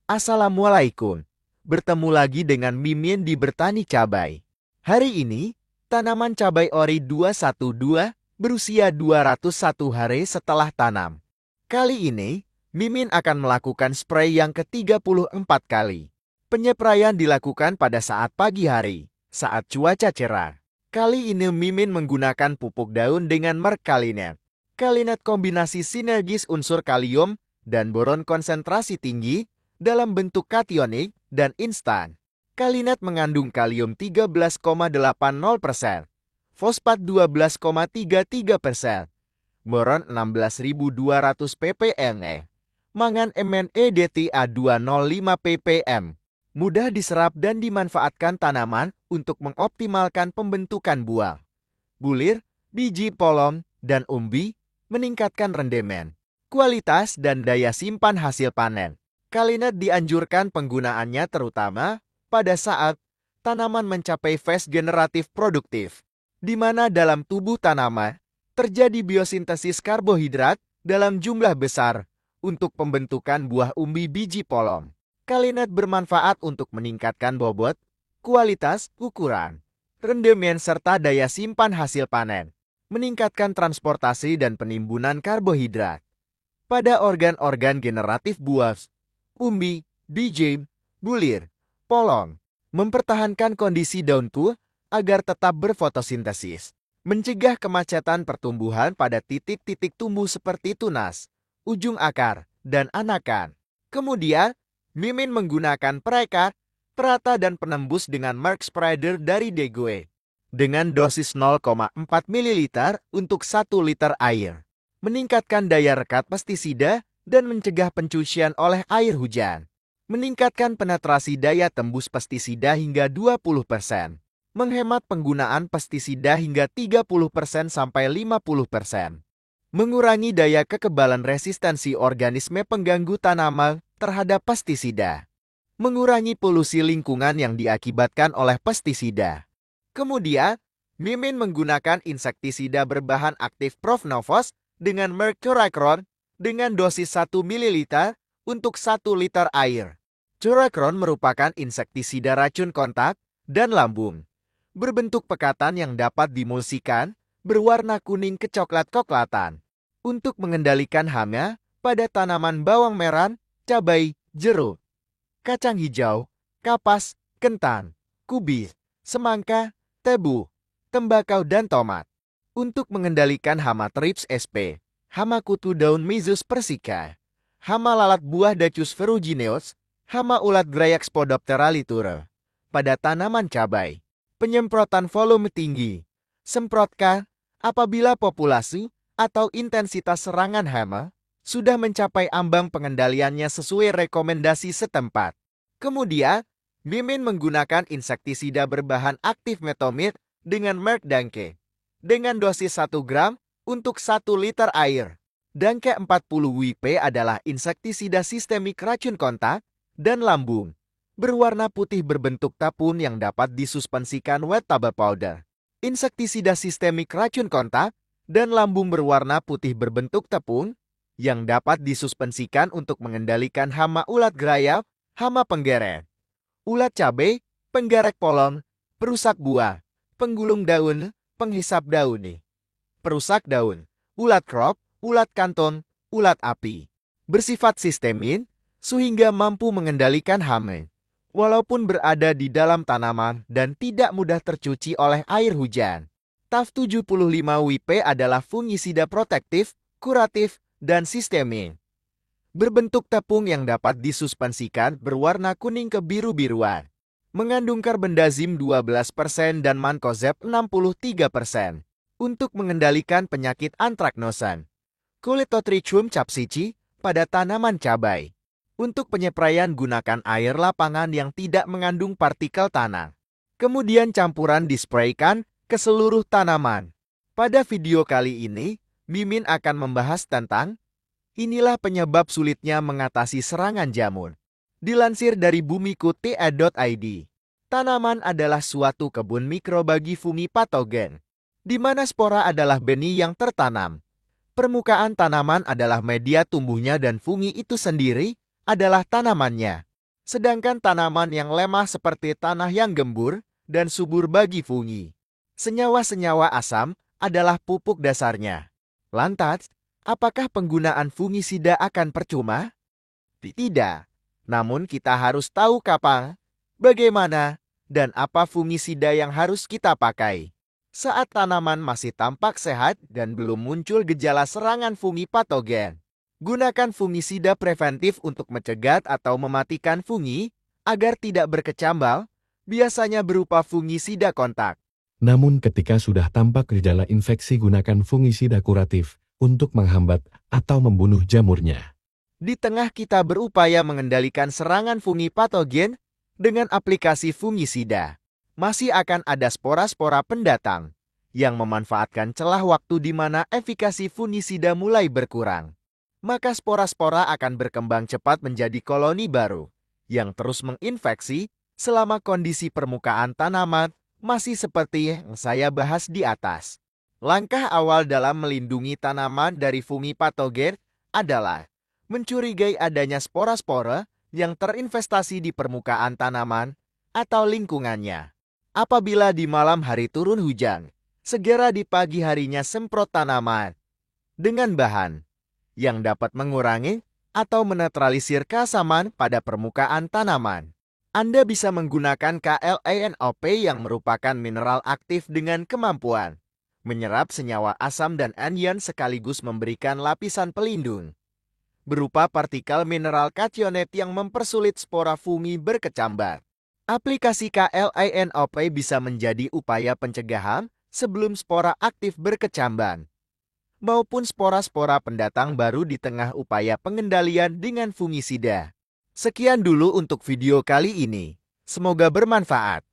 Assalamualaikum. Bertemu lagi dengan Mimin di Bertani Cabai. Hari ini, tanaman cabai ori 212 berusia 201 hari setelah tanam. Kali ini, Mimin akan melakukan spray yang ke-34 kali. Penyepraian dilakukan pada saat pagi hari, saat cuaca cerah. Kali ini Mimin menggunakan pupuk daun dengan merek Kalinet. Kalinet kombinasi sinergis unsur kalium dan boron konsentrasi tinggi dalam bentuk kationik dan instan. Kalinet mengandung kalium 13,80%, fosfat 12,33%, boron 16.200 ppm, mangan MnEDTA 205 ppm. Mudah diserap dan dimanfaatkan tanaman untuk mengoptimalkan pembentukan buah, bulir, biji polong, dan umbi, meningkatkan rendemen, kualitas, dan daya simpan hasil panen. Kalinet dianjurkan penggunaannya terutama pada saat tanaman mencapai fase generatif produktif, di mana dalam tubuh tanaman terjadi biosintesis karbohidrat dalam jumlah besar untuk pembentukan buah umbi biji polong. Kalinet bermanfaat untuk meningkatkan bobot, kualitas, ukuran, rendemen, serta daya simpan hasil panen, meningkatkan transportasi dan penimbunan karbohidrat pada organ-organ generatif buah, umbi, biji, bulir, polong, mempertahankan kondisi daunku agar tetap berfotosintesis, mencegah kemacetan pertumbuhan pada titik-titik tumbuh seperti tunas, ujung akar, dan anakan. Kemudian, Mimin menggunakan perekat, perata, dan penembus dengan Merck Spreader dari Degue dengan dosis 0,4 ml untuk 1 liter air, meningkatkan daya rekat pestisida dan mencegah pencucian oleh air hujan, meningkatkan penetrasi daya tembus pestisida hingga 20%, menghemat penggunaan pestisida hingga 30% sampai 50%, mengurangi daya kekebalan resistensi organisme pengganggu tanaman terhadap pestisida, mengurangi polusi lingkungan yang diakibatkan oleh pestisida. Kemudian, Mimin menggunakan insektisida berbahan aktif Profnovos dengan Merck Coracron dengan dosis 1 ml untuk 1 liter air. Coracron merupakan insektisida racun kontak dan lambung, berbentuk pekatan yang dapat dimulsikan, berwarna kuning kecoklat-koklatan, untuk mengendalikan hama pada tanaman bawang merah, cabai, jeruk, kacang hijau, kapas, kentang, kubis, semangka, tebu, tembakau, dan tomat. Untuk mengendalikan hama Thrips sp, hama kutu daun Myzus persica, hama lalat buah Dacus ferrugineus, hama ulat Grayax Spodoptera litura pada tanaman cabai. Penyemprotan volume tinggi. Semprotkan apabila populasi atau intensitas serangan hama sudah mencapai ambang pengendaliannya sesuai rekomendasi setempat. Kemudian, Mimin menggunakan insektisida berbahan aktif Metomid dengan Merck Danke dengan dosis 1 gram untuk 1 liter air. Danke 40 WP adalah insektisida sistemik racun kontak dan lambung, berwarna putih berbentuk tapun yang dapat disuspensikan wet table powder. Insektisida sistemik racun kontak dan lambung berwarna putih berbentuk tepung yang dapat disuspensikan untuk mengendalikan hama ulat grayap, hama penggeret, ulat cabai, penggerek polong, perusak buah, penggulung daun, penghisap daun, perusak daun, ulat krop, ulat kanton, ulat api. Bersifat sistemin, sehingga mampu mengendalikan hama, walaupun berada di dalam tanaman dan tidak mudah tercuci oleh air hujan. TAF 75 WP adalah fungisida protektif, kuratif, dan sistemik. Berbentuk tepung yang dapat disuspensikan, berwarna kuning kebiru-biruan. Mengandung karbendazim 12% dan mankozeb 63% untuk mengendalikan penyakit antraknosan. Coledotrichum capsici pada tanaman cabai. Untuk penyepraian gunakan air lapangan yang tidak mengandung partikel tanah. Kemudian campuran dispraykan ke seluruh tanaman. Pada video kali ini, Mimin akan membahas tentang inilah penyebab sulitnya mengatasi serangan jamur. Dilansir dari bumiku.id, tanaman adalah suatu kebun mikro bagi fungi patogen, di mana spora adalah benih yang tertanam. Permukaan tanaman adalah media tumbuhnya dan fungi itu sendiri adalah tanamannya. sedangkan tanaman yang lemah seperti tanah yang gembur dan subur bagi fungi. Senyawa-senyawa asam adalah pupuk dasarnya. Lantas, apakah penggunaan fungisida akan percuma? Tidak. Namun kita harus tahu kapan, bagaimana, dan apa fungisida yang harus kita pakai. Saat tanaman masih tampak sehat dan belum muncul gejala serangan fungi patogen, gunakan fungisida preventif untuk mencegat atau mematikan fungi agar tidak berkecambal, biasanya berupa fungisida kontak. Namun ketika sudah tampak gejala infeksi, gunakan fungisida kuratif untuk menghambat atau membunuh jamurnya. Di tengah kita berupaya mengendalikan serangan fungi patogen dengan aplikasi fungisida, masih akan ada spora-spora pendatang yang memanfaatkan celah waktu di mana efikasi fungisida mulai berkurang. Maka spora-spora akan berkembang cepat menjadi koloni baru yang terus menginfeksi selama kondisi permukaan tanaman masih seperti yang saya bahas di atas. Langkah awal dalam melindungi tanaman dari fungi patogen adalah mencurigai adanya spora-spora yang terinvestasi di permukaan tanaman atau lingkungannya. Apabila di malam hari turun hujan, segera di pagi harinya semprot tanaman dengan bahan yang dapat mengurangi atau menetralisir keasaman pada permukaan tanaman. Anda bisa menggunakan KLANOP yang merupakan mineral aktif dengan kemampuan menyerap senyawa asam dan anion sekaligus memberikan lapisan pelindung berupa partikel mineral kationat yang mempersulit spora fungi berkecambar. Aplikasi KLANOP bisa menjadi upaya pencegahan sebelum spora aktif berkecambar, maupun spora-spora pendatang baru di tengah upaya pengendalian dengan fungisida. Sekian dulu untuk video kali ini. Semoga bermanfaat.